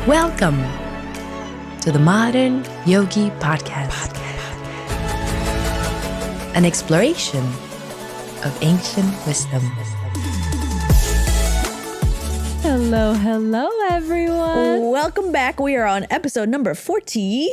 Welcome to the Modern Yogi Podcast. An exploration of ancient wisdom. Hello, everyone. Welcome back. We are on episode number 49.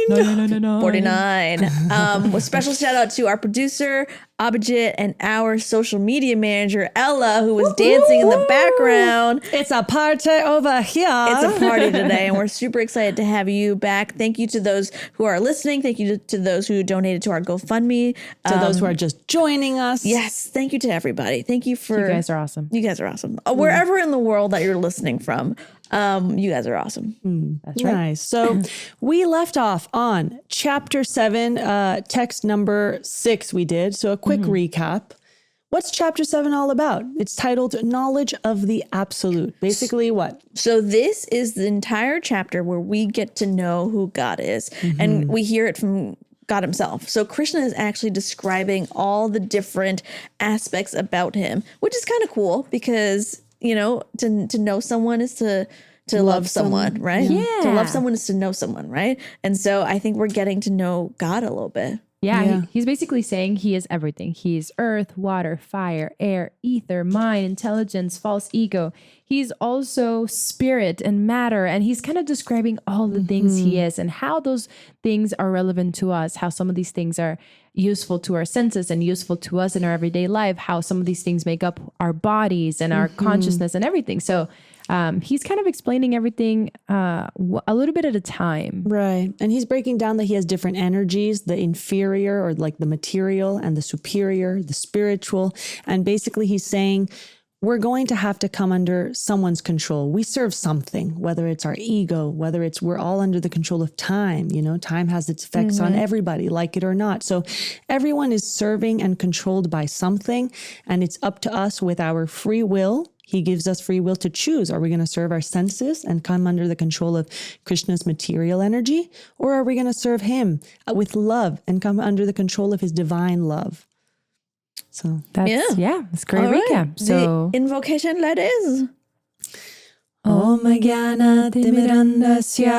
No. 49. With special shout out to our producer, Abhijit, and our social media manager, Ella, who was dancing in the background. It's a party over here. It's a party today, and we're super excited to have you back. Thank you to those who are listening. Thank you to those who donated to our GoFundMe. To those who are just joining us. Yes, thank you to everybody. Thank you for... You guys are awesome. You guys are awesome. Wherever in the world that you're listening from, you guys are awesome. That's right. Nice. So we left off on chapter 7, text number 6 we did. So a quick recap. What's chapter 7 all about? It's titled Knowledge of the Absolute. Basically what? So this is the entire chapter where we get to know who God is. And we hear it from God himself. So Krishna is actually describing all the different aspects about him, which is kind of cool because, you know, to know someone is to love someone, right? Yeah. To love someone is to know someone, right? And so I think we're getting to know God a little bit. Yeah. He's basically saying he is everything. He's earth, water, fire, air, ether, mind, intelligence, false ego. He's also spirit and matter. And he's kind of describing all the things he is and how those things are relevant to us, how some of these things are useful to our senses and useful to us in our everyday life, how some of these things make up our bodies and our consciousness and everything. So he's kind of explaining everything a little bit at a time. Right. And he's breaking down that he has different energies, the inferior or like the material and the superior, the spiritual. And basically he's saying we're going to have to come under someone's control. We serve something, whether it's our ego, whether it's we're all under the control of time. You know, time has its effects on everybody, like it or not. So everyone is serving and controlled by something. And it's up to us with our free will. He gives us free will to choose. Are we going to serve our senses and come under the control of Krishna's material energy? Or are we going to serve him with love and come under the control of his divine love? So That's it's a great recap. So the invocation that is. Om Jnana Timirandasya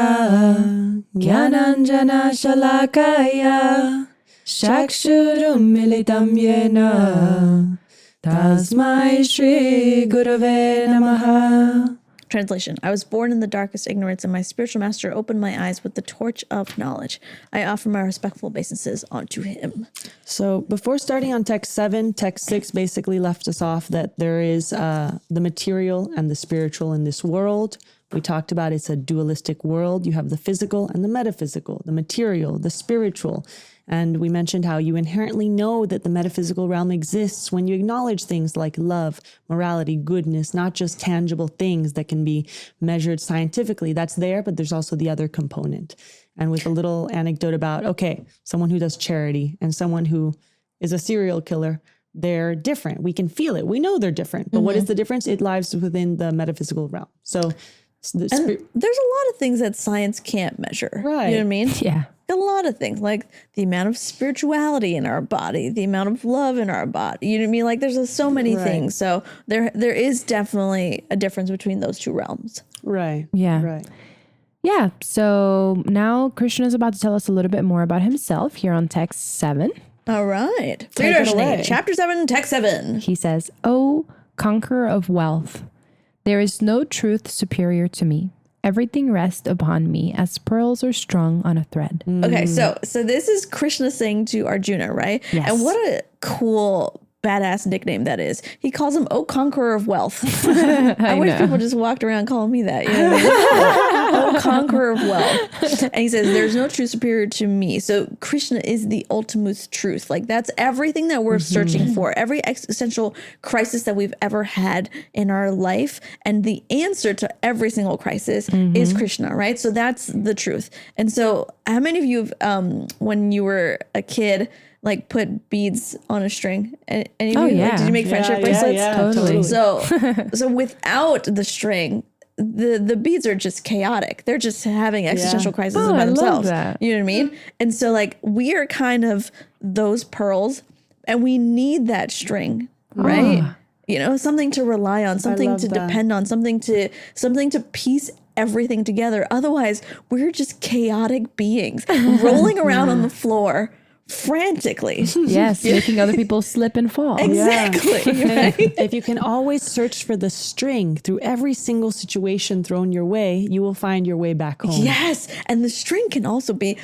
Jnananjana Shalakaya Chakshurum Militam Yena Tasmai Shri Gurave Namaha. Translation. I was born in the darkest ignorance, and my spiritual master opened my eyes with the torch of knowledge. I offer my respectful obeisances unto him. So before starting on text 7, text 6 basically left us off that there is the material and the spiritual in this world. We talked about it's a dualistic world. You have the physical and the metaphysical, the material, the spiritual. And we mentioned how you inherently know that the metaphysical realm exists when you acknowledge things like love, morality, goodness, not just tangible things that can be measured scientifically. That's there, but there's also the other component. And with a little anecdote about, okay, someone who does charity and someone who is a serial killer, they're different. We can feel it. We know they're different. But what is the difference? It lies within the metaphysical realm. So there's a lot of things that science can't measure. Right. You know what I mean? yeah. A lot of things, like the amount of spirituality in our body, the amount of love in our body. You know what I mean? Like there's so many things. So there is definitely a difference between those two realms. Right. Yeah. Right. Yeah. So now Krishna is about to tell us a little bit more about himself here on text 7. All right. Take it away. Chapter 7, text 7. He says, "O conqueror of wealth, there is no truth superior to me. Everything rests upon me as pearls are strung on a thread." Okay, so this is Krishna saying to Arjuna, right? Yes. And what a cool, badass nickname that is. He calls him, "Oh, conqueror of wealth." I wish people just walked around calling me that. You know what I mean? Oh, conqueror of wealth. And he says, there's no truth superior to me. So Krishna is the ultimate truth. Like that's everything that we're searching for, every existential crisis that we've ever had in our life. And the answer to every single crisis is Krishna, right? So that's the truth. And so how many of you, when you were a kid, like put beads on a string? Any of you? yeah. Like, did you make friendship bracelets? Yeah, Totally. So without the string, the beads are just chaotic. They're just having existential crises by I themselves. love that. You know what I mean? And so like we are kind of those pearls, and we need that string, right? You know, something to rely on, something to depend on, something to piece everything together. Otherwise, we're just chaotic beings rolling around on the floor frantically. Yes, making other people slip and fall. Exactly. Right? If you can always search for the string through every single situation thrown your way, you will find your way back home. Yes. And the string can also be,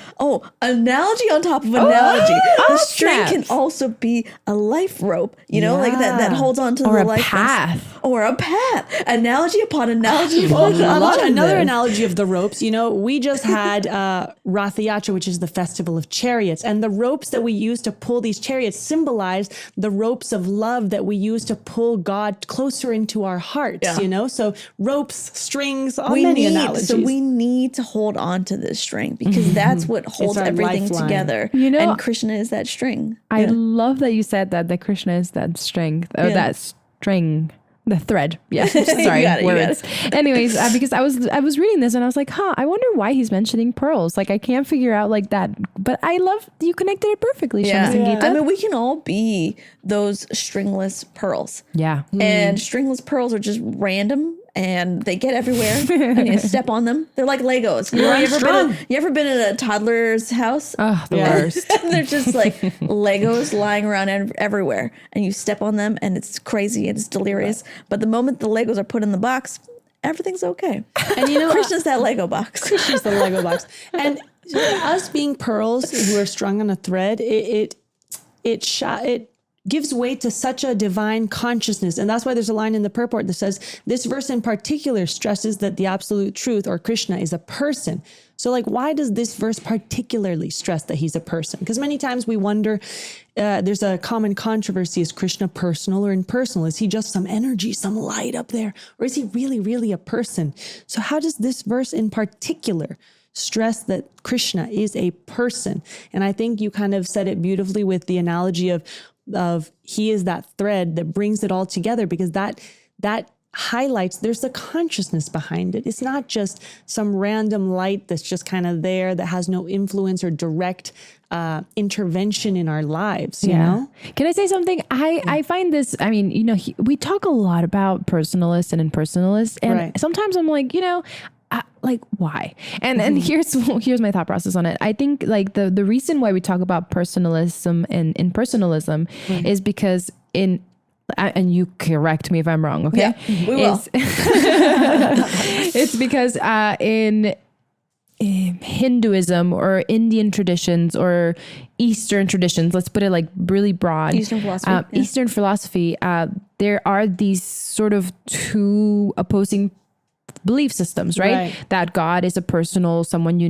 analogy on top of analogy. The string snap. can also be a life rope, like that holds on to Or the a life path. Or a path. Analogy upon analogy upon Another analogy of the ropes, we just had Rath Yatra, which is the festival of chariots, and the ropes that we use to pull these chariots symbolize the ropes of love that we use to pull God closer into our hearts, So ropes, strings, many analogies. So we need to hold on to this string because that's what holds our everything lifeline. together. And Krishna is that string. I love that you said that Krishna is that strength, or that string. The thread. Yeah. Sorry. got it, words. Anyways, because I was reading this and I was like, I wonder why he's mentioning pearls. Like I can't figure out like that, but I love you connected it perfectly. Yeah. Gita. I mean, we can all be those stringless pearls. Yeah. And stringless pearls are just random and they get everywhere and you step on them. They're like Legos. You ever been in a toddler's house? Oh, the worst. And they're just like Legos lying around everywhere and you step on them and it's crazy and it's delirious. But the moment the Legos are put in the box, everything's okay. And Krishna's that Lego box. Krishna's the Lego box. And us being pearls who are strung on a thread, it gives way to such a divine consciousness. And that's why there's a line in the purport that says, this verse in particular stresses that the absolute truth or Krishna is a person. So like, why does this verse particularly stress that he's a person? Because many times we wonder, there's a common controversy, is Krishna personal or impersonal? Is he just some energy, some light up there? Or is he really, really a person? So how does this verse in particular stress that Krishna is a person? And I think you kind of said it beautifully with the analogy of he is that thread that brings it all together, because that highlights there's a consciousness behind it. It's not just some random light that's just kind of there that has no influence or direct intervention in our lives, you know? Can I say something? I find this, I mean, we talk a lot about personalists and impersonalists, and sometimes I'm like, like why? And here's my thought process on it. I think like the reason why we talk about personalism and impersonalism is because and you correct me if I'm wrong, okay? Yeah, we will. It's because in Hinduism or Indian traditions or Eastern traditions, let's put it like really broad. Eastern philosophy. Eastern philosophy, there are these sort of two opposing belief systems, right? That God is a personal, someone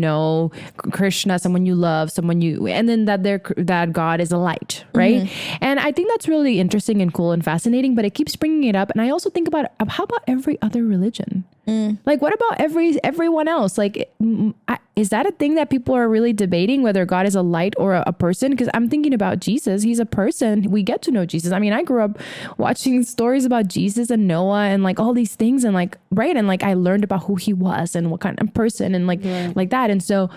Krishna, someone you love, and then that God is a light, right? And I think that's really interesting and cool and fascinating, but it keeps bringing it up. And I also think about, how about every other religion? Like, what about everyone else? Like, is that a thing that people are really debating, whether God is a light or a person? Because I'm thinking about Jesus. He's a person. We get to know Jesus. I mean, I grew up watching stories about Jesus and Noah and like all these things, and like, and like I learned about who he was and what kind of person and like that. And so,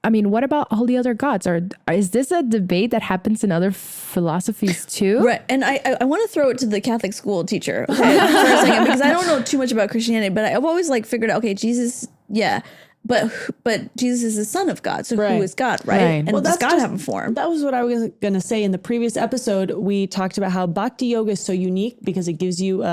I mean, what about all the other gods? Is this a debate that happens in other philosophies too? Right. And I want to throw it to the Catholic school teacher for a second, because I don't know too much about Christianity, but I've always like figured out, okay, Jesus, but Jesus is the Son of God. So who is God, right? And does God have a form? That was what I was going to say. In the previous episode, we talked about how Bhakti Yoga is so unique because it gives you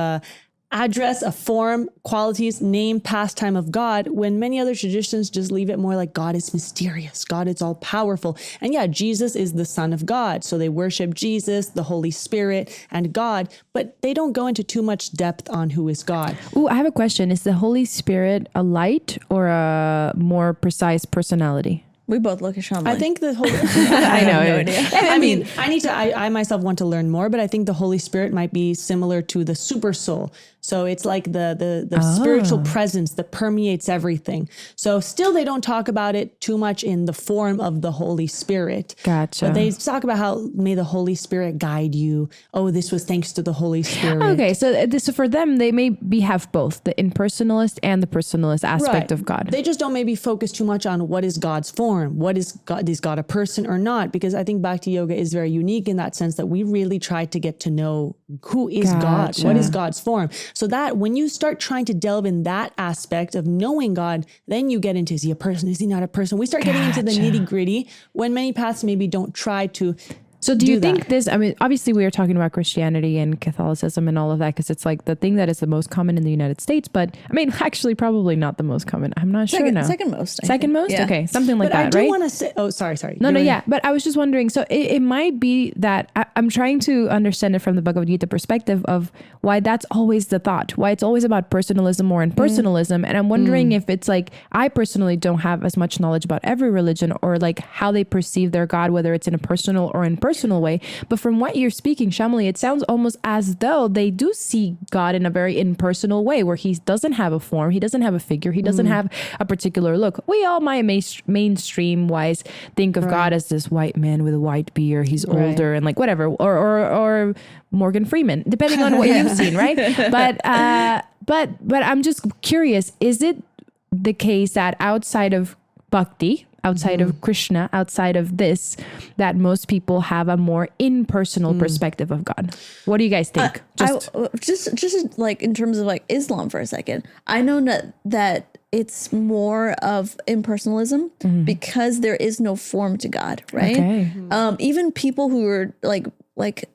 address, a form, qualities, name, pastime of God, when many other traditions just leave it more like God is mysterious. God is all powerful. And Jesus is the Son of God. So they worship Jesus, the Holy Spirit, and God, but they don't go into too much depth on who is God. Ooh, I have a question. Is the Holy Spirit a light or a more precise personality? We both look at Sean. I think the Holy I know. No idea. I myself want to learn more, but I think the Holy Spirit might be similar to the super soul. So it's like the spiritual presence that permeates everything. So still they don't talk about it too much in the form of the Holy Spirit. Gotcha. But they talk about how may the Holy Spirit guide you. Oh, this was thanks to the Holy Spirit. Okay, so for them, they may have both the impersonalist and the personalist aspect of God. They just don't maybe focus too much on what is God's form. What is God? Is God a person or not? Because I think Bhakti Yoga is very unique in that sense that we really try to get to know who is God. What is God's form? So that when you start trying to delve in that aspect of knowing God, then you get into, is he a person? Is he not a person? We start getting into the nitty gritty when many paths maybe don't try to. So do you think this, I mean, obviously we are talking about Christianity and Catholicism and all of that, because it's like the thing that is the most common in the United States, but I mean, actually probably not the most common. I'm not sure now. Second most. Second most? Yeah. Okay. Something like that, right? But I do want to say, sorry. No, yeah. But I was just wondering, so it might be that I'm trying to understand it from the Bhagavad Gita perspective of why that's always the thought, why it's always about personalism or impersonalism. And I'm wondering if it's like, I personally don't have as much knowledge about every religion or like how they perceive their God, whether it's in a personal or impersonal way. But from what you're speaking, Shamali, it sounds almost as though they do see God in a very impersonal way, where he doesn't have a form, he doesn't have a figure, he doesn't have a particular look. We all might mainstream wise think of God as this white man with a white beard, he's older and like whatever, or Morgan Freeman, depending on what you've seen, right? But I'm just curious, is it the case that outside of bhakti, outside of Krishna, outside of this, that most people have a more impersonal perspective of God? What do you guys think? Just like in terms of like Islam for a second, I know that it's more of impersonalism because there is no form to God, right? Okay. Even people who are like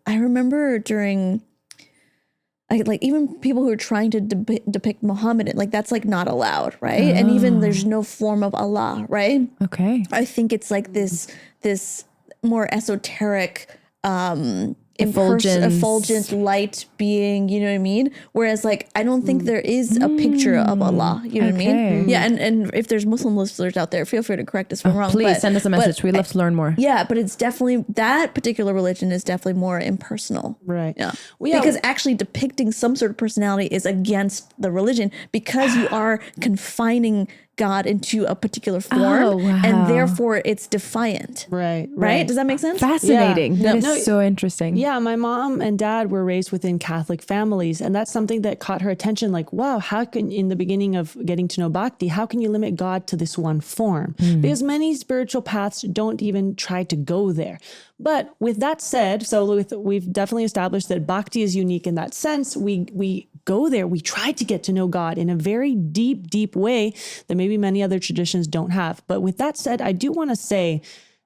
I remember during like even people who are trying to depict Muhammad, like that's like not allowed, right? And even there's no form of Allah, right? Okay. I think it's like this more esoteric effulgent light being, you know what I mean? Whereas like I don't think there is a picture of Allah, you know what I mean? Yeah, and if there's Muslim listeners out there, feel free to correct us if I'm wrong. Please send us a message. We'd love to learn more. Yeah, but it's definitely, that particular religion is definitely more impersonal. Right. Yeah. Because actually depicting some sort of personality is against the religion, because you are confining God into a particular form, and therefore it's defiant. Right. Does that make sense? Fascinating. That is so interesting. Yeah, my mom and dad were raised within Catholic families, and that's something that caught her attention. Like, wow, how can, in the beginning of getting to know bhakti, how can you limit God to this one form? Because many spiritual paths don't even try to go there. But with that said, we've definitely established that bhakti is unique in that sense. We go there, we try to get to know God in a very deep way that maybe many other traditions don't have. But with that said, I do want to say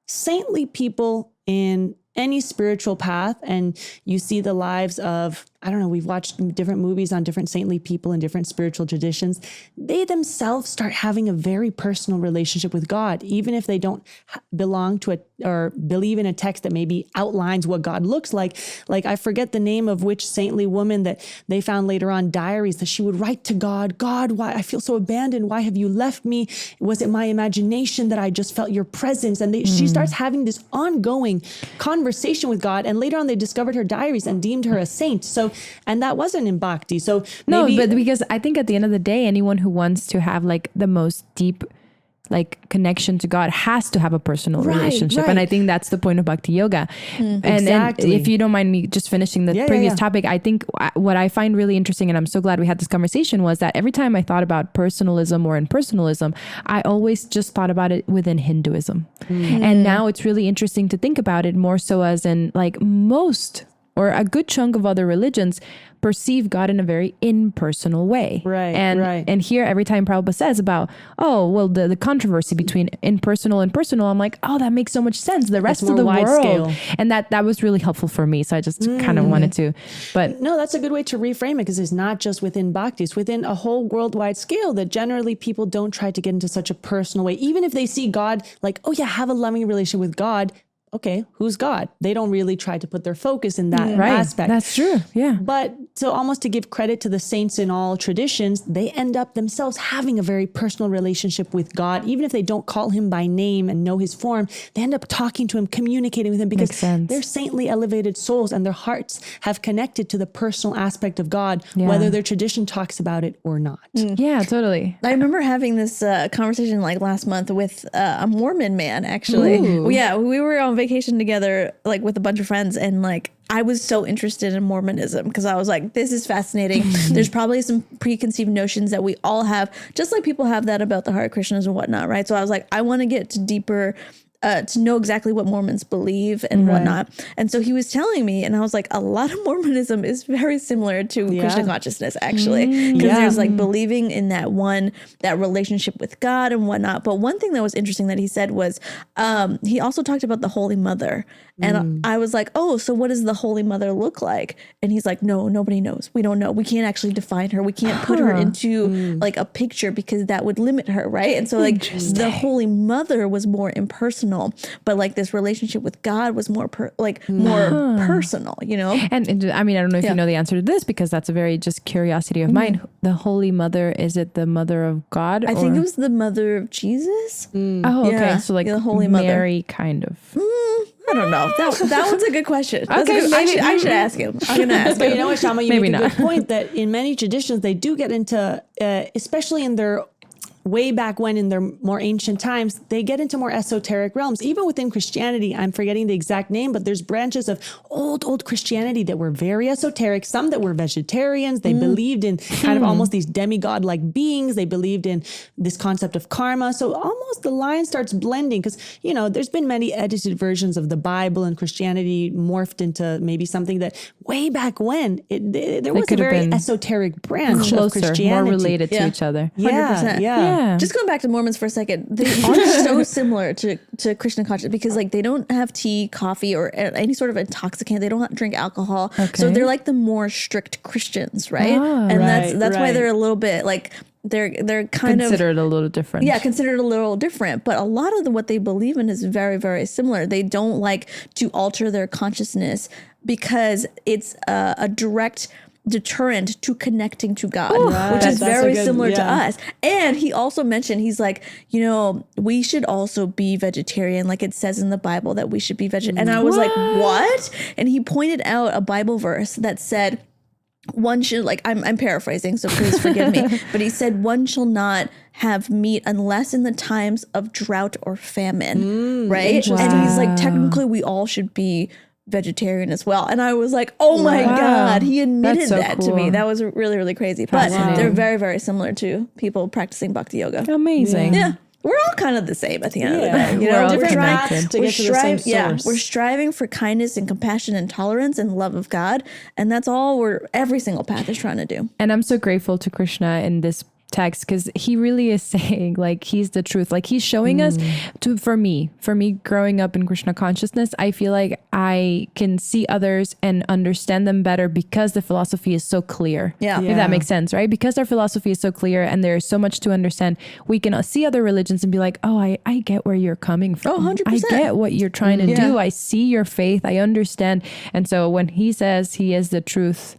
saintly people in any spiritual path, and you see the lives of, I don't know, we've watched different movies on different saintly people in different spiritual traditions. They themselves start having a very personal relationship with God, even if they don't belong to or believe in a text that maybe outlines what God looks like. Like, I forget the name of which saintly woman that they found later on diaries that she would write to God, why I feel so abandoned. Why have you left me? Was it my imagination that I just felt your presence? And she starts having this ongoing conversation with God. And later on, they discovered her diaries and deemed her a saint. So, and that wasn't in bhakti. So maybe, no, but because I think at the end of the day, anyone who wants to have like the most deep like connection to God has to have a personal relationship. And I think that's the point of bhakti yoga. And if you don't mind me just finishing the previous topic, I think what I find really interesting, and I'm so glad we had this conversation, was that every time I thought about personalism or impersonalism, I always just thought about it within Hinduism. And now it's really interesting to think about it more so as in like most or a good chunk of other religions perceive God in a very impersonal way. And here, every time Prabhupada says about, the controversy between impersonal and personal, I'm like, that makes so much sense. The rest of the world. Scale. And that was really helpful for me. So I just kind of wanted to, but. No, that's a good way to reframe it, because it's not just within bhakti, it's within a whole worldwide scale that generally people don't try to get into such a personal way. Even if they see God like, have a loving relationship with God. Okay, who's God? They don't really try to put their focus in that aspect. That's true. Yeah. But so almost to give credit to the saints in all traditions, they end up themselves having a very personal relationship with God. Even if they don't call him by name and know his form, they end up talking to him, communicating with him, because they're saintly elevated souls and their hearts have connected to the personal aspect of God, whether their tradition talks about it or not. Yeah, totally. I remember having this conversation like last month with a Mormon man, actually. Yeah, we were on vacation together, like with a bunch of friends, and like I was so interested in Mormonism because I was like, this is fascinating. There's probably some preconceived notions that we all have, just like people have that about the Hare Krishnas and whatnot, right? So I was like, I want to get to deeper to know exactly what Mormons believe and whatnot. And so he was telling me, and I was like, a lot of Mormonism is very similar to Krishna consciousness, actually, because there's like believing in that relationship with God and whatnot. But one thing that was interesting that he said was he also talked about the Holy Mother. And I was like, oh, so what does the Holy Mother look like? And he's like, no, nobody knows. We don't know. We can't actually define her. We can't put her into like a picture because that would limit her, right? And so like the Holy Mother was more impersonal, but like this relationship with God was more personal, you know? And I mean, I don't know if you know the answer to this because that's a very just curiosity of mine. The Holy Mother, is it the mother of God? I think it was the mother of Jesus. Oh, okay. Yeah. So like the Holy Mother. Mary, kind of. I don't know. That one's a good question. That's Okay, a good, I should ask him. I'm going to ask him. But you know what, Shama, you Maybe make a not. good point that in many traditions, they do get into, especially in their way back when in their more ancient times, they get into more esoteric realms. Even within Christianity, I'm forgetting the exact name, but there's branches of old Christianity that were very esoteric. Some that were vegetarians. They believed in kind of almost these demigod-like beings. They believed in this concept of karma. So almost the line starts blending because, you know, there's been many edited versions of the Bible, and Christianity morphed into maybe something that way back when there was a very esoteric branch of Christianity. More related to each other. 100%. Yeah. Just going back to Mormons for a second, they are so similar to Krishna consciousness because like they don't have tea, coffee, or any sort of intoxicant. They don't drink alcohol. So they're like the more strict Christians, right? And that's why they're a little bit like they're kind of considered a little different. Yeah, considered a little different. But a lot of what they believe in is very, very similar. They don't like to alter their consciousness because it's a direct deterrent to connecting to God, which is very similar to us. And he also mentioned, he's like, you know, we should also be vegetarian. Like it says in the Bible that we should be vegetarian. And I was like, what? And he pointed out a Bible verse that said, one should, like, I'm paraphrasing, so please forgive me, but he said one shall not have meat unless in the times of drought or famine, right? And he's like, technically we all should be vegetarian as well. And I was like, oh my God, he admitted that to me. That was really, really crazy. But they're very, very similar to people practicing bhakti yoga. Amazing. Yeah. We're all kind of the same at the end of the day. You We're know, all different paths to get to the same source. We're striving for kindness and compassion and tolerance and love of God. And that's all every single path is trying to do. And I'm so grateful to Krishna in this text because he really is saying like he's the truth. Like he's showing us for me growing up in Krishna consciousness, I feel like I can see others and understand them better because the philosophy is so clear. Yeah. If that makes sense, right? Because our philosophy is so clear and there's so much to understand, we can see other religions and be like, oh, I get where you're coming from. Oh, 100%. I get what you're trying to do. I see your faith. I understand. And so when he says he is the truth,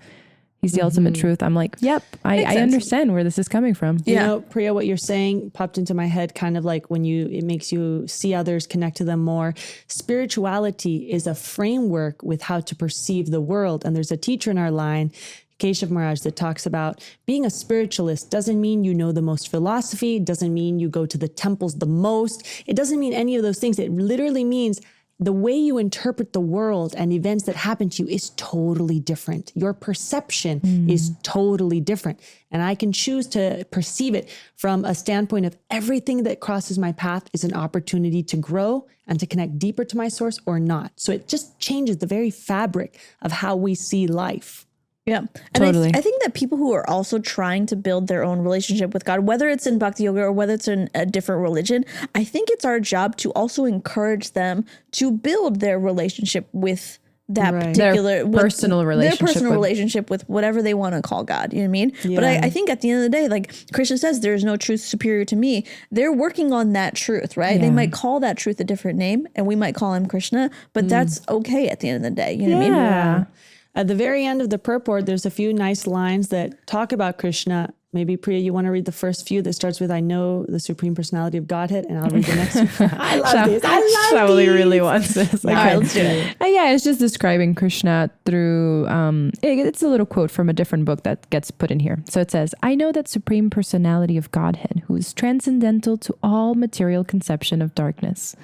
he's the ultimate truth, I'm like, yep, I understand where this is coming from. You know, Priya, what you're saying popped into my head kind of like when it makes you see others, connect to them more. Spirituality is a framework with how to perceive the world. And there's a teacher in our line, Keshav Maharaj, that talks about being a spiritualist doesn't mean you know the most philosophy, doesn't mean you go to the temples the most. It doesn't mean any of those things. It literally means the way you interpret the world and events that happen to you is totally different. Your perception is totally different. And I can choose to perceive it from a standpoint of everything that crosses my path is an opportunity to grow and to connect deeper to my source or not. So it just changes the very fabric of how we see life. Yeah. And Totally. I think that people who are also trying to build their own relationship with God, whether it's in bhakti yoga or whether it's in a different religion, I think it's our job to also encourage them to build their relationship with that particular personal relationship with whatever they want to call God. You know what I mean? Yeah. But I think at the end of the day, like Krishna says, there's no truth superior to me. They're working on that truth, right? They might call that truth a different name and we might call him Krishna, but that's okay at the end of the day. You know what I mean? Yeah. At the very end of the purport, there's a few nice lines that talk about Krishna. Maybe, Priya, you want to read the first few that starts with, I know the Supreme Personality of Godhead, and I'll read the next one. I love this. Shavali really wants this. All right, let's do it. Yeah, it's just describing Krishna through, it's a little quote from a different book that gets put in here. So it says, I know that Supreme Personality of Godhead, who is transcendental to all material conception of darkness.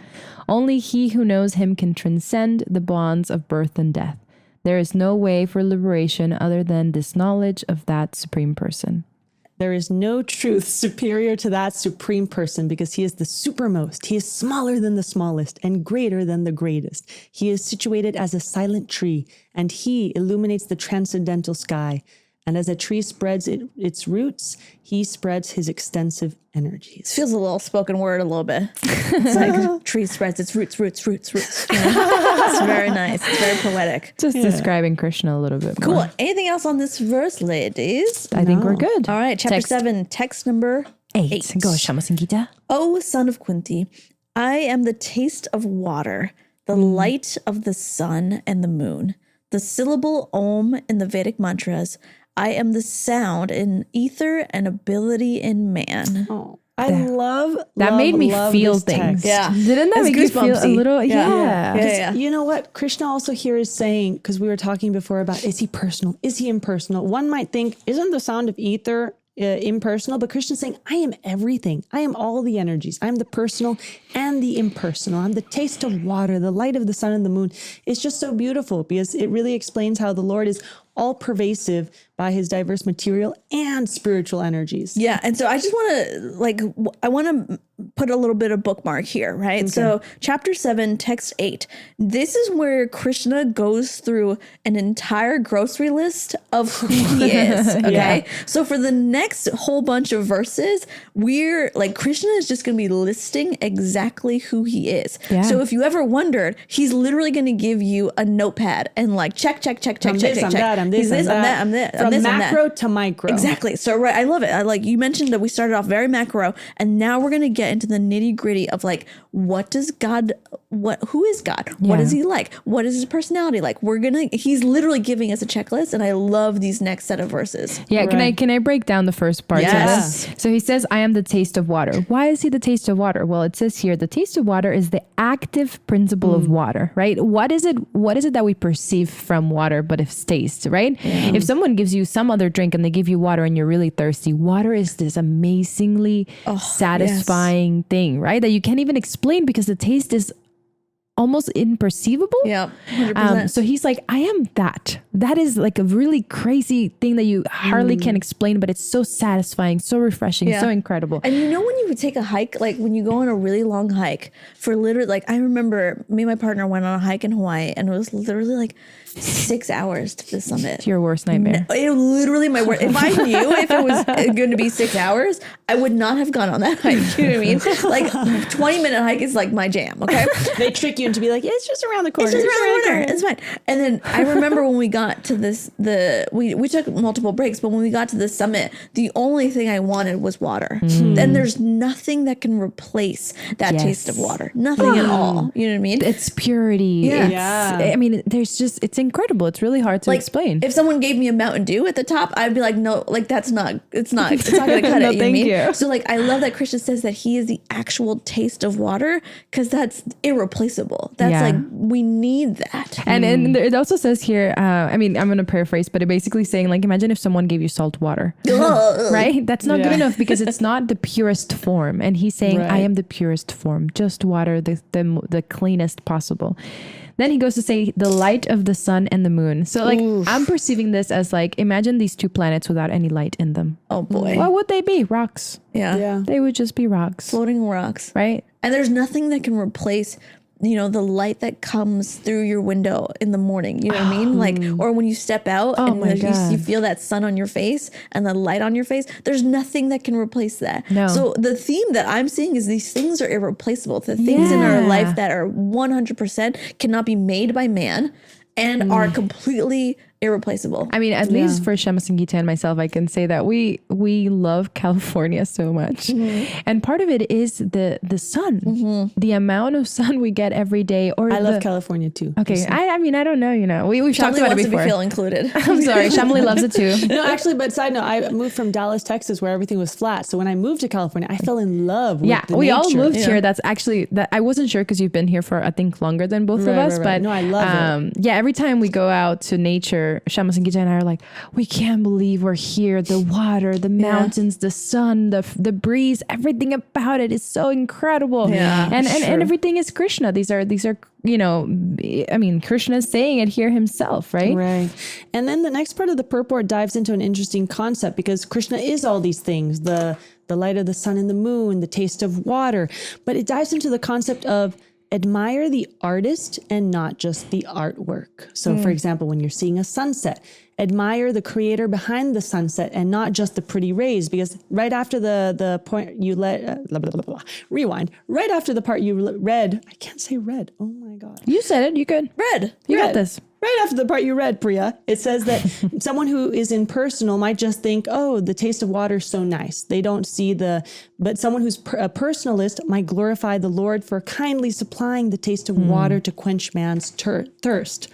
Only he who knows him can transcend the bonds of birth and death. There is no way for liberation other than this knowledge of that Supreme Person. There is no truth superior to that supreme person because he is the supermost. He is smaller than the smallest and greater than the greatest. He is situated as a silent tree, and he illuminates the transcendental sky. And as a tree spreads its roots, he spreads his extensive energies. Feels a little spoken word a little bit. It's like tree spreads its roots. You know? It's very nice. It's very poetic. Just describing Krishna a little bit more. Cool. Anything else on this verse, ladies? I think we're good. All right. Chapter Text 7, text number 8. Go, Shamasangita. O son of Kunti, I am the taste of water, the light of the sun and the moon, the syllable Om in the Vedic mantras. I am the sound in ether and ability in man. Oh, I love That made me feel this things. text. Yeah. Didn't that It's make you feel a goosebumpsy. little? Yeah. Yeah. You know what Krishna also here is saying, because we were talking before about, is he personal? Is he impersonal? One might think, isn't the sound of ether impersonal? But Krishna's saying, I am everything. I am all the energies. I'm the personal and the impersonal. I'm the taste of water, the light of the sun and the moon. It's just so beautiful because it really explains how the Lord is all pervasive by his diverse material and spiritual energies. Yeah. And so I just want to I want to put a little bit of bookmark here, right? Okay. So chapter 7, text 8, this is where Krishna goes through an entire grocery list of who he is. Okay. Yeah. So for the next whole bunch of verses, we're like, Krishna is just going to be listing exactly who he is. Yeah. So if you ever wondered, he's literally going to give you a notepad and like, check. I'm this, I'm that. From macro to micro. Exactly. So, right. I love it. You mentioned that we started off very macro and now we're going to get into the nitty gritty of like, who is God? Yeah. What is he like? What is his personality like? He's literally giving us a checklist and I love these next set of verses. Yeah. Right. Can I break down the first part of this? So he says, I am the taste of water. Why is he the taste of water? Well, it says here, the taste of water is the active principle of water, right? What is it that we perceive from water, but it's taste, right? Yeah. If someone gives you some other drink and they give you water and you're really thirsty, water is this amazingly satisfying thing, right? That you can't even explain because the taste is almost imperceivable. Yeah. 100%. So he's like, I am that. That is like a really crazy thing that you hardly can explain, but it's so satisfying, so refreshing, so incredible. And you know, when you would take a hike, like when you go on a really long hike for literally, like I remember me and my partner went on a hike in Hawaii and it was literally like 6 hours to the summit. It's your worst nightmare. It literally my worst. If I knew if it was going to be 6 hours, I would not have gone on that hike. You know what I mean? Like 20-minute hike is like my jam. Okay. They trick you into be like, yeah, it's just around the corner. It's just around the corner. It's fine. And then I remember when we got to this, we took multiple breaks, but when we got to the summit, the only thing I wanted was water. And there's nothing that can replace that taste of water. Nothing at all. You know what I mean? It's purity. Yeah. I mean, it's incredible. It's really hard to explain. If someone gave me a Mountain Dew at the top, I'd be like, no, like it's not going to cut it. No, you know what I mean? you. So like, I love that Krishna says that he is the actual taste of water because that's irreplaceable. That's like, we need that. And it also says here, I mean, I'm going to paraphrase, but it basically saying like, imagine if someone gave you salt water, right? That's not good enough because it's not the purest form. And he's saying, I am the purest form, just water, the cleanest possible. Then he goes to say the light of the sun and the moon. So like, I'm perceiving this as like, imagine these two planets without any light in them. Oh boy. What would they be? Rocks. Yeah. They would just be rocks. Floating rocks. Right. And there's nothing that can replace, you know, the light that comes through your window in the morning. You know what I mean? Like, or when you step out and you feel that sun on your face and the light on your face, there's nothing that can replace that. No. So the theme that I'm seeing is these things are irreplaceable. The things in our life that are 100% cannot be made by man and are completely irreplaceable. I mean, at least for Shamasangita and myself, I can say that we love California so much. And part of it is the sun, the amount of sun we get every day. Or I love California too. Okay. I mean, I don't know, you know, we've talked about it before. To feel included. I'm sorry. Shamali loves it too. No, actually, but side note, I moved from Dallas, Texas, where everything was flat. So when I moved to California, I fell in love with the we nature. all moved here. That's actually that I wasn't sure because you've been here for I think longer than both of us. But no, I love it. Yeah, every time we go out to nature, where Shamas and Gita and I are like, we can't believe we're here. The water, the mountains, the sun, the breeze, everything about it is so incredible. Yeah, and everything is Krishna. These are Krishna is saying it here himself, right? Right. And then the next part of the purport dives into an interesting concept, because Krishna is all these things, the light of the sun and the moon, the taste of water, but it dives into the concept of admire the artist and not just the artwork. So for example, when you're seeing a sunset, admire the creator behind the sunset and not just the pretty rays, because right after the point you rewind, right after the part you read, I can't say read. Oh my God. You said it. You could. You got this. Right after the part you read, Priya, it says that someone who is impersonal might just think, oh, the taste of water is so nice. They don't see but someone who's a personalist might glorify the Lord for kindly supplying the taste of water to quench man's thirst.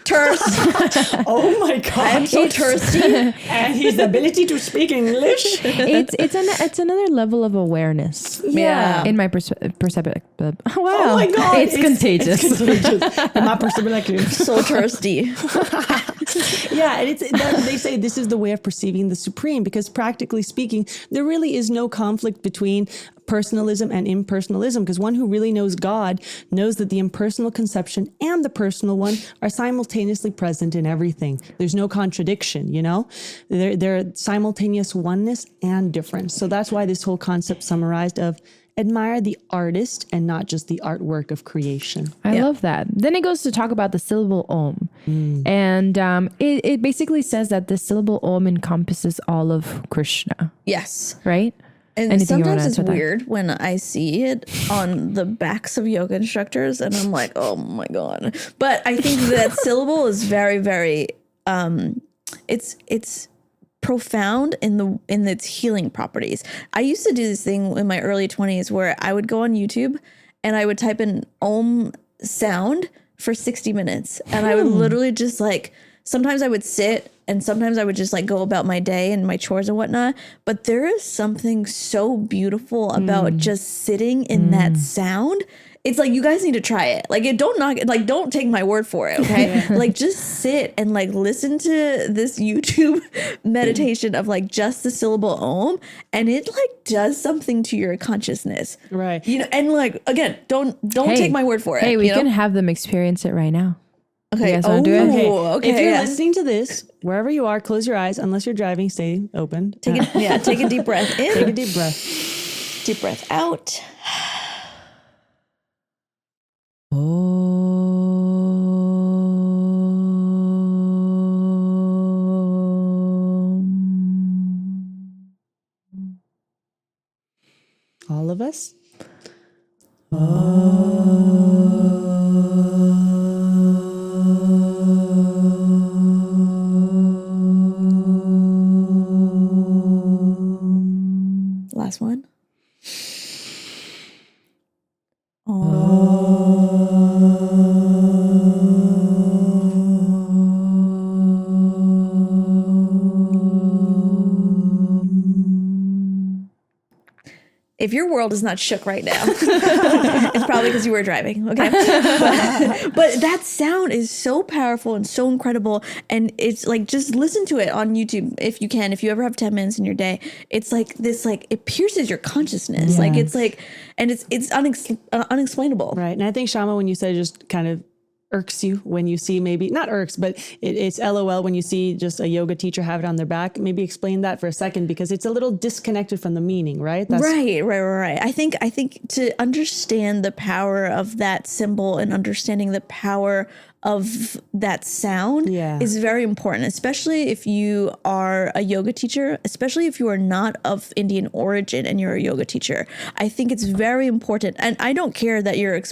Oh my God. I'm so thirsty. And his ability to speak English. It's another level of awareness. Yeah. In my perspective. Wow. Oh my God. It's contagious. It's contagious. In my perspective. So thirsty. Yeah, and they say this is the way of perceiving the supreme, because practically speaking, there really is no conflict between personalism and impersonalism, because one who really knows God knows that the impersonal conception and the personal one are simultaneously present in everything. There's no contradiction, they're simultaneous oneness and difference. So that's why this whole concept summarized of admire the artist and not just the artwork of creation. I love that. Then it goes to talk about the syllable Om. And it basically says that the syllable Om encompasses all of Krishna, Yes. right? And Anything you wanna sometimes it's add to that? weird when I see it on the backs of yoga instructors and I'm like, oh my God. But I think that syllable is very, very, it's profound in its healing properties. I used to do this thing in my early 20s where I would go on YouTube and I would type in Om sound for 60 minutes. And I would literally just sometimes I would sit and sometimes I would just go about my day and my chores and whatnot. But there is something so beautiful about just sitting in that sound. It's you guys need to try it. Don't take my word for it. Okay. Just sit and listen to this YouTube meditation of just the syllable Om, and it does something to your consciousness. Right. And again, don't take my word for it. Hey, we can have them experience it right now. Okay. You guys wanna do it? Okay. If you're Yes. listening to this, wherever you are, close your eyes. Unless you're driving, stay open. Take a deep breath in. Take a deep breath. Deep breath out. All of us. Last one. If your world is not shook right now, it's probably because you were driving. Okay. But that sound is so powerful and so incredible. And it's just listen to it on YouTube if you can. If you ever have 10 minutes in your day, it's this, it pierces your consciousness. And it's unexplainable. Right. And I think, Shama, when you said just kind of irks you when you see, maybe not irks, but it's LOL when you see just a yoga teacher have it on their back. Maybe explain that for a second, because it's a little disconnected from the meaning, right? Right. I think to understand the power of that symbol and understanding the power of that sound is very important, especially if you are a yoga teacher, especially if you are not of Indian origin and you're a yoga teacher. I think it's very important. And I don't care that you're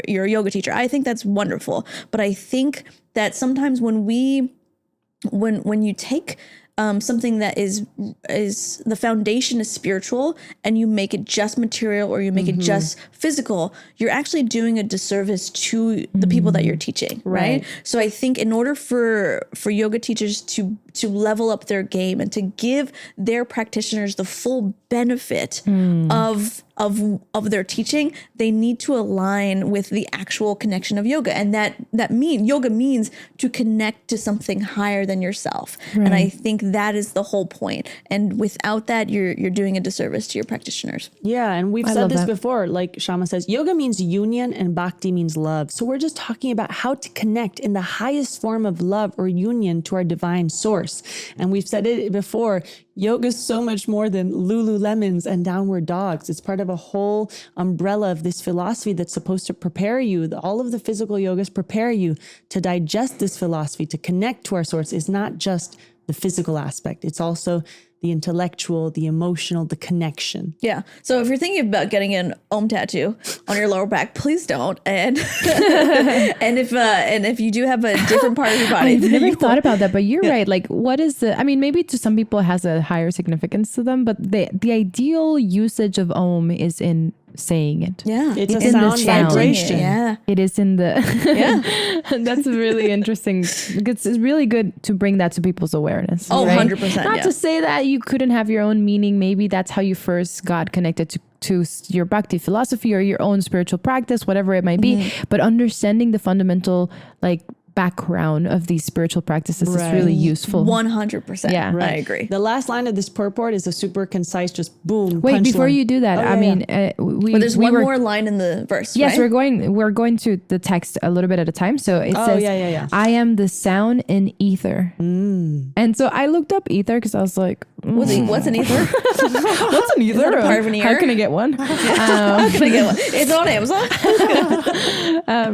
a yoga teacher. I think that's wonderful. But I think that sometimes when you take something that is the foundation is spiritual and you make it just material or you make it just physical, you're actually doing a disservice to the people that you're teaching, right? So I think in order for yoga teachers to to level up their game and to give their practitioners the full benefit of their teaching, they need to align with the actual connection of yoga. And yoga means to connect to something higher than yourself. And I think that is the whole point. And without that, you're doing a disservice to your practitioners. Yeah, and we've said this before, like Shama says, yoga means union and bhakti means love. So we're just talking about how to connect in the highest form of love or union to our divine source. And we've said it before, yoga is so much more than Lululemons and downward dogs. It's part of a whole umbrella of this philosophy that's supposed to prepare you. All of the physical yogas prepare you to digest this philosophy, to connect to our source. Is not just the physical aspect. It's also the intellectual, the emotional, the connection. Yeah. So if you're thinking about getting an Om tattoo on your lower back, please don't. And and if you do have a different part of your body, I've never thought about that, but you're right. Like, what is maybe to some people it has a higher significance to them, but the ideal usage of Om is in saying it. Yeah. It's in a sound the sound. vibration. Yeah. It is in the That's really interesting. It's really good to bring that to people's awareness. Oh, right? 100%. Not yeah. to say that you couldn't have your own meaning. Maybe that's how you first got connected to your bhakti philosophy or your own spiritual practice, whatever it might be. But understanding the fundamental background of these spiritual practices is really useful. 100%. Yeah. I agree. The last line of this purport is a super concise, just boom. Wait, before punchline. you do that, But there's one more line in the verse. Yes, right? we're going to the text a little bit at a time. So it says, I am the sound in ether. And so I looked up ether because I was like, What's an ether? what's an ether? Is that a part of an ear? How can I get one? How can I get one? It's on Amazon.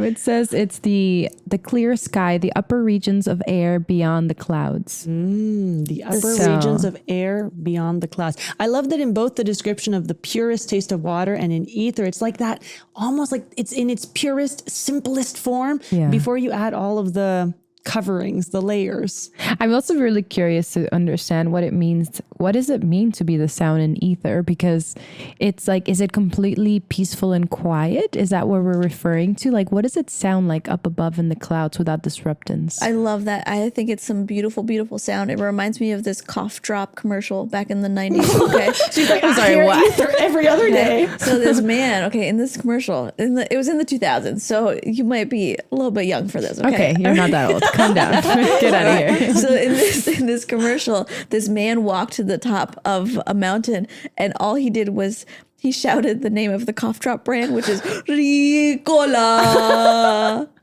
It says it's the clear sky, the upper regions of air beyond the clouds. The upper regions of air beyond the clouds. I love that in both the description of the purest taste of water and in ether, it's like that, almost like it's in its purest, simplest form before you add all of the coverings, the layers. I'm also really curious to understand what it means. What does it mean to be the sound in ether? Because it's like, is it completely peaceful and quiet? Is that what we're referring to? Like, what does it sound like up above in the clouds without disruptance? I love that. I think it's some beautiful, beautiful sound. It reminds me of this cough drop commercial back in the 90s. Okay. She's like, I'm sorry, what? Ether every other day. So this man, in this commercial, it was in the 2000s. So you might be a little bit young for this. Okay, you're not that old. Calm down. Get out of here. So in this commercial, this man walked to the top of a mountain, and all he did was he shouted the name of the cough drop brand, which is Ricola.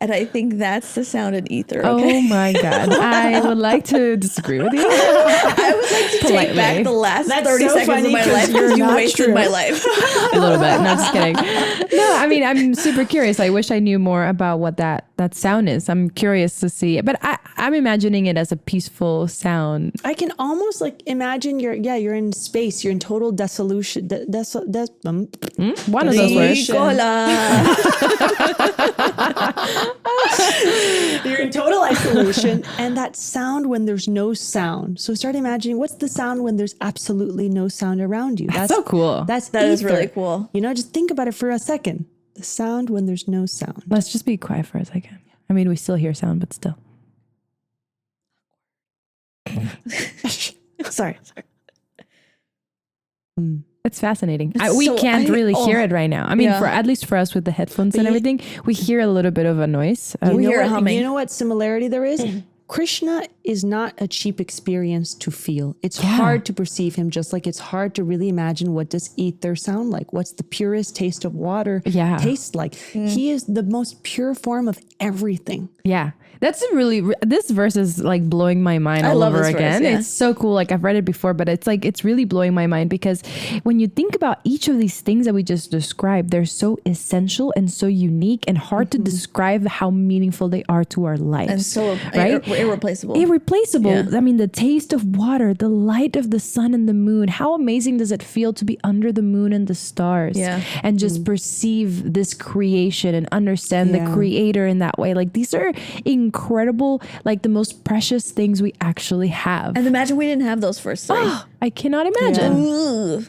And I think that's the sound in ether. Okay? Oh my God. I would like to disagree with you. I would like to take back the last 30 seconds of my life because you wasted my life. A little bit. No, just kidding. No, I mean, I'm super curious. I wish I knew more about what that sound is. I'm curious to see it. But I'm imagining it as a peaceful sound. I can almost imagine you're in space. You're in total dissolution. One of those words. Ricola. You're in total isolation, and that sound when there's no sound. So start imagining, what's the sound when there's absolutely no sound around you? That's so cool. That is really cool. Just think about it for a second. The sound when there's no sound. Let's just be quiet for a second. I mean, we still hear sound, but still. Sorry. It's fascinating. We can't really hear it right now. I mean, at least for us with the headphones and everything, we hear a little bit of a noise. We hear humming. You know what similarity there is? Krishna is not a cheap experience to feel. It's hard to perceive him, just like it's hard to really imagine what does ether sound like. What's the purest taste of water taste like? He is the most pure form of everything. Yeah. That's this verse is like blowing my mind all over again. It's so cool. Like I've read it before, but it's really blowing my mind because when you think about each of these things that we just described, they're so essential and so unique and hard to describe how meaningful they are to our lives. And so irreplaceable. Yeah. I mean, the taste of water, the light of the sun and the moon. How amazing does it feel to be under the moon and the stars and just perceive this creation and understand the creator in that way? Like these are incredible, like the most precious things we actually have. And imagine we didn't have those first three. I cannot imagine.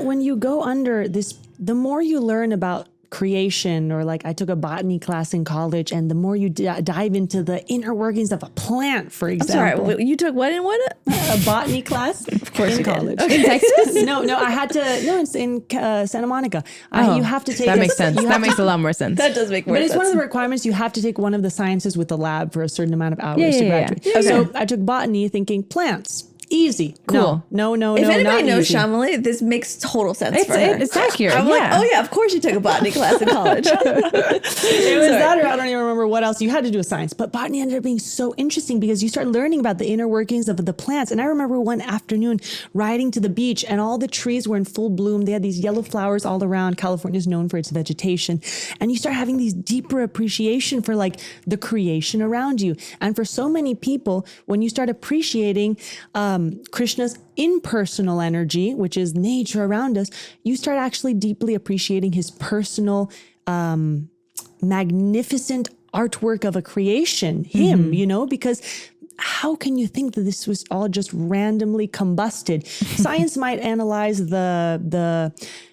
When you go under this, the more you learn about creation, or like I took a botany class in college, and the more you dive into the inner workings of a plant, for example. Sorry, you took what and what? A botany class in college. In Texas? No, I had to. No, it's in Santa Monica. You have to take. That makes sense. That makes a lot more sense. That does make more But sense. it's one of the requirements. You have to take one of the sciences with the lab for a certain amount of hours Yeah, to yeah, graduate. yeah. Okay. So I took botany thinking plants. Easy. Cool. No, If anybody not knows easy. Shamali, this makes total sense It's for her. it's accurate. I'm yeah. like, oh yeah, of course you took a botany class in college. It was that, or I don't even remember what else. You had to do a science, but botany ended up being so interesting because you start learning about the inner workings of the plants. And I remember one afternoon riding to the beach, and all the trees were in full bloom. They had these yellow flowers all around. California is known for its vegetation, and you start having these deeper appreciation for like the creation around you. And for so many people, when you start appreciating Krishna's impersonal energy, which is nature around us, you start actually deeply appreciating his personal, magnificent artwork of a creation, him, because how can you think that this was all just randomly combusted? Science might analyze the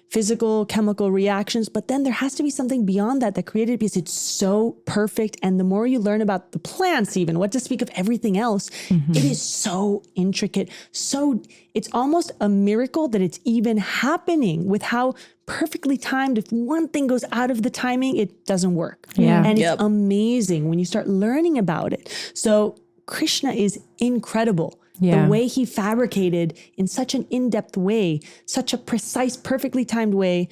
physical, chemical reactions, but then there has to be something beyond that created, because it's so perfect. And the more you learn about the plants, even what to speak of everything else, it is so intricate. So it's almost a miracle that it's even happening, with how perfectly timed. If one thing goes out of the timing, it doesn't work. Yeah. And Yep. it's amazing when you start learning about it. So Krishna is incredible. Yeah. The way he fabricated in such an in-depth way, such a precise, perfectly timed way,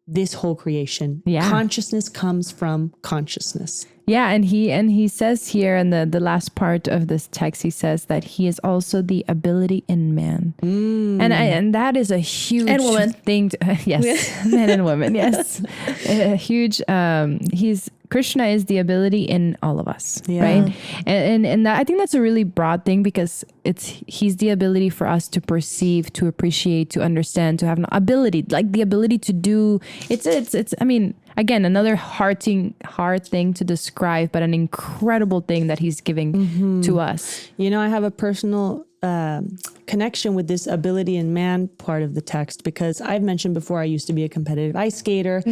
this whole creation. Yeah. Consciousness comes from consciousness. Yeah, and he says here in the last part of this text, he says that he is also the ability in man, and that is a huge And woman. thing. Yes, men and women. Yes, a huge. Krishna is the ability in all of us, Yeah. right? And that, I think that's a really broad thing, because he's the ability for us to perceive, to appreciate, to understand, to have an ability, like the ability to do. It's. I mean, again, another hard thing to describe, but an incredible thing that he's giving to us. You know, I have a personal connection with this ability in man part of the text, because I've mentioned before, I used to be a competitive ice skater.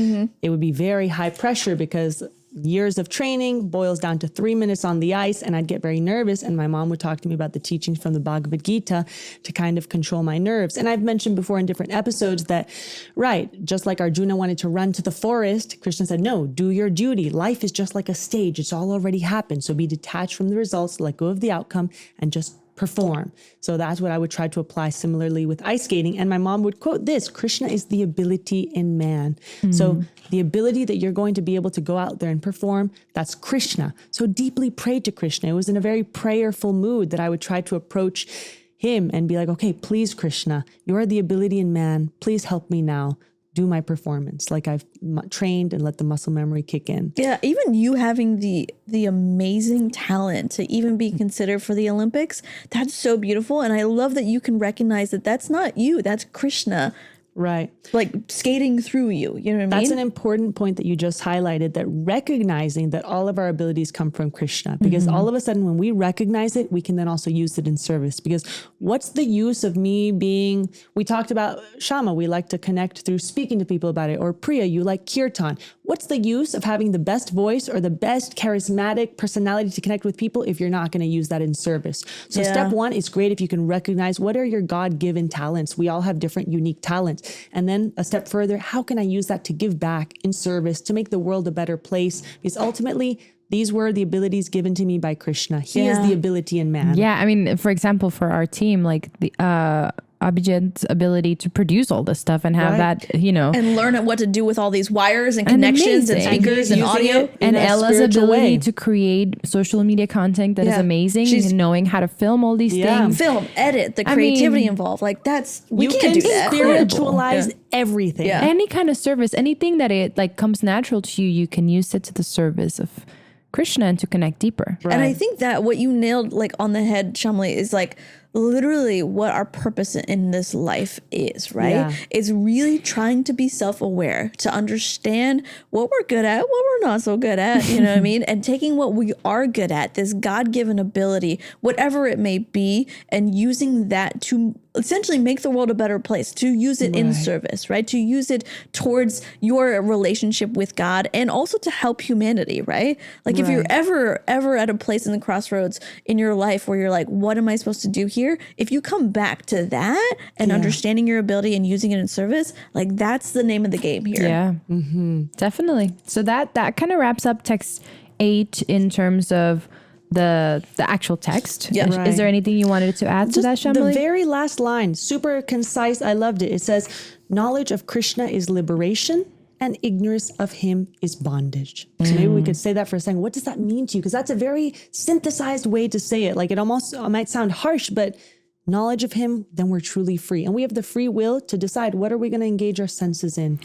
It would be very high pressure, because years of training boils down to 3 minutes on the ice, and I'd get very nervous, and my mom would talk to me about the teachings from the Bhagavad Gita to kind of control my nerves. And I've mentioned before in different episodes that, right, just like Arjuna wanted to run to the forest, Krishna said, no, do your duty. Life is just like a stage. It's all already happened. So be detached from the results, let go of the outcome, and just perform. So that's what I would try to apply similarly with ice skating. And my mom would quote this: Krishna is the ability in man. So the ability that you're going to be able to go out there and perform, that's Krishna. So deeply pray to Krishna. It was in a very prayerful mood that I would try to approach him and be like, okay, please, Krishna, you are the ability in man. Please help me now do my performance like I've trained, and let the muscle memory kick in. Yeah, even you having the amazing talent to even be considered for the Olympics, that's so beautiful. And I love that you can recognize that that's not you, that's Krishna, Right. like skating through you. You know what I mean? That's an important point that you just highlighted, that recognizing that all of our abilities come from Krishna, because all of a sudden when we recognize it, we can then also use it in service. Because what's the use of me being, we talked about Shama, we like to connect through speaking to people about it, or Priya, you like kirtan. What's the use of having the best voice or the best charismatic personality to connect with people if you're not going to use that in service? So step one is great if you can recognize what are your God-given talents. We all have different unique talents. And then a step further, how can I use that to give back in service, to make the world a better place? Because ultimately, these were the abilities given to me by Krishna. He is the ability in man. Yeah, I mean, for example, for our team, like the Abhijit's ability to produce all this stuff and have that, and learn what to do with all these wires and connections and amazing. speakers and audio. And in a Ella's spiritual ability way. to create social media content that is amazing, She's- and knowing how to film all these things. Film, edit, the I creativity mean, involved. Like we You can't can do that. spiritualize everything. Yeah. Any kind of service, anything that it like comes natural to you, you can use it to the service of Krishna and to connect deeper. And I think that what you nailed like on the head, Shamli, is like literally what our purpose in this life is, right? Yeah. It's really trying to be self-aware, to understand what we're good at, what we're not so good at, you know what I mean? And taking what we are good at, this God-given ability, whatever it may be, and using that to essentially make the world a better place, to use it in service, right? To use it towards your relationship with God and also to help humanity, right? Like if you're ever at a place in the crossroads in your life where you're like, what am I supposed to do here? If you come back to that and understanding your ability and using it in service, like that's the name of the game here. Yeah, definitely. So that kind of wraps up text 8 in terms of the actual text. Yeah. Is- Is there anything you wanted to add to that, The Shamali? very last line, super concise. I loved it. It says, knowledge of Krishna is liberation and ignorance of him is bondage. So maybe we could say that for a second. What does that mean to you? Because that's a very synthesized way to say it. Like it almost might sound harsh, but knowledge of him, then we're truly free. And we have the free will to decide what are we going to engage our senses in.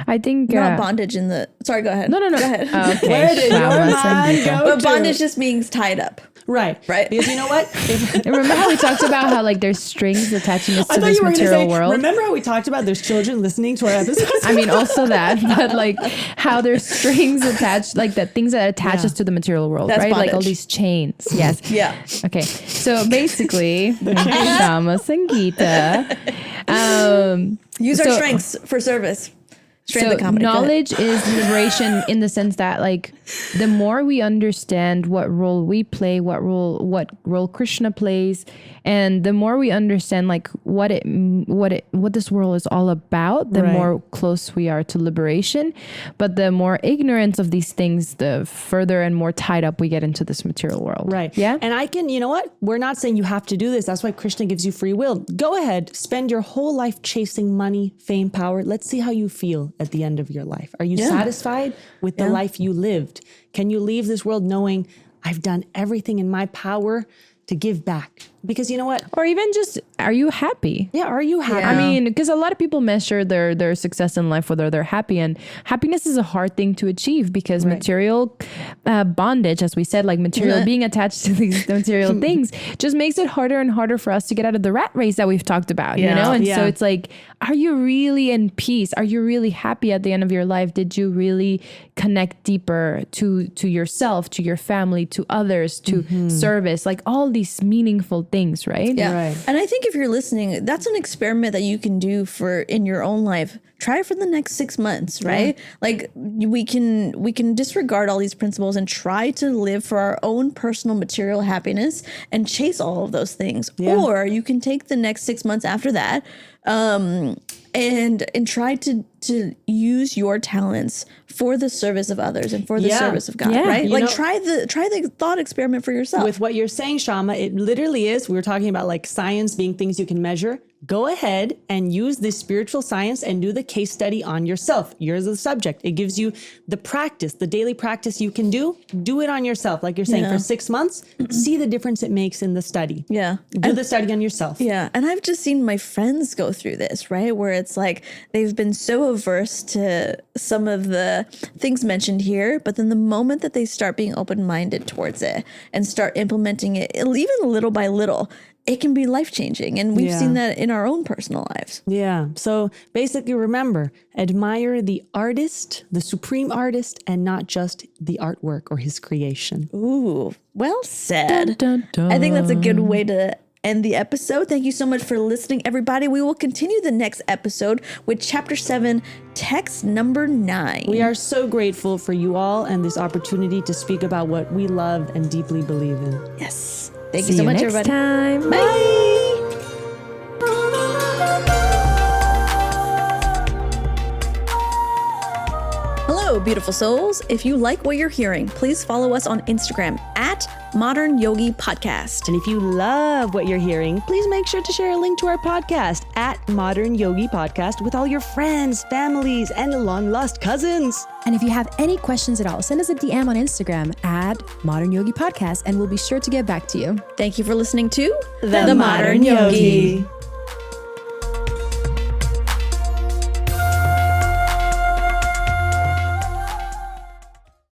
I think Not bondage in the, sorry, go ahead. No. Go ahead. Okay. Where did your mind go But to? bondage just means tied up. Right. Right. Because you know what? And remember how we talked about how like there's strings attaching us I to thought this you were going to material say, world? remember how we talked about there's children listening to our episodes? I mean, also that, but like how there's strings attached, like that things that attach us to the material world, That's right? Like all bondage. these chains. Yes. Yeah. Okay. So basically, Shamas and Gita. Use our So- strengths for service. Strength So of comedy. Go ahead. knowledge is liberation in the sense that like the more we understand what role we play, what role Krishna plays, and the more we understand like what this world is all about, the more close we are to liberation. But the more ignorance of these things, the further and more tied up we get into this material world. Right. Yeah. And I can, you know what? We're not saying you have to do this. That's why Krishna gives you free will. Go ahead, spend your whole life chasing money, fame, power. Let's see how you feel at the end of your life. Are you satisfied with the life you lived? Can you leave this world knowing I've done everything in my power to give back? Because you know what? Or even just, are you happy? Yeah, are you happy? I mean, because a lot of people measure their success in life whether they're happy, and happiness is a hard thing to achieve because material bondage, as we said, like material being attached to these material things, just makes it harder and harder for us to get out of the rat race that we've talked about. You know, and so it's like, are you really in peace? Are you really happy at the end of your life? Did you really connect deeper to yourself, to your family, to others, to service, like all these meaningful things, right? Yeah. Right. And I think if you're listening, that's an experiment that you can do for in your own life. Try it for the next 6 months, right? Like we can disregard all these principles and try to live for our own personal material happiness and chase all of those things. Or you can take the next 6 months after that and try to use your talents for the service of others and for the service of God, right? You Like know- try the thought experiment for yourself. With what you're saying, Shama, it literally is. We were talking about like science being things you can measure. Go ahead and use this spiritual science and do the case study on yourself. You're the subject. It gives you the practice, the daily practice you can do. Do it on yourself. Like you're saying, for 6 months, see the difference it makes in the study. Yeah. Do the study on yourself. Yeah. And I've just seen my friends go through this, right? Where it's like they've been so averse to some of the things mentioned here, but then the moment that they start being open-minded towards it and start implementing it, even little by little, it can be life-changing. And we've seen that in our own personal lives. Yeah. So basically, remember, admire the artist, the supreme artist, and not just the artwork or his creation. Ooh, well said. Dun, dun, I think that's a good way to end the episode. Thank you so much for listening, everybody. We will continue the next episode with Chapter 7, text number 9. We are so grateful for you all and this opportunity to speak about what we love and deeply believe in. Yes. Thank See you so much, next everybody. time. Bye. Hello, beautiful souls. If you like what you're hearing, please follow us on Instagram at Modern Yogi Podcast. And if you love what you're hearing, please make sure to share a link to our podcast at Modern Yogi Podcast with all your friends, families, and long-lost cousins. And if you have any questions at all, send us a DM on Instagram at Modern Yogi Podcast, and we'll be sure to get back to you. Thank you for listening to The Modern Yogi.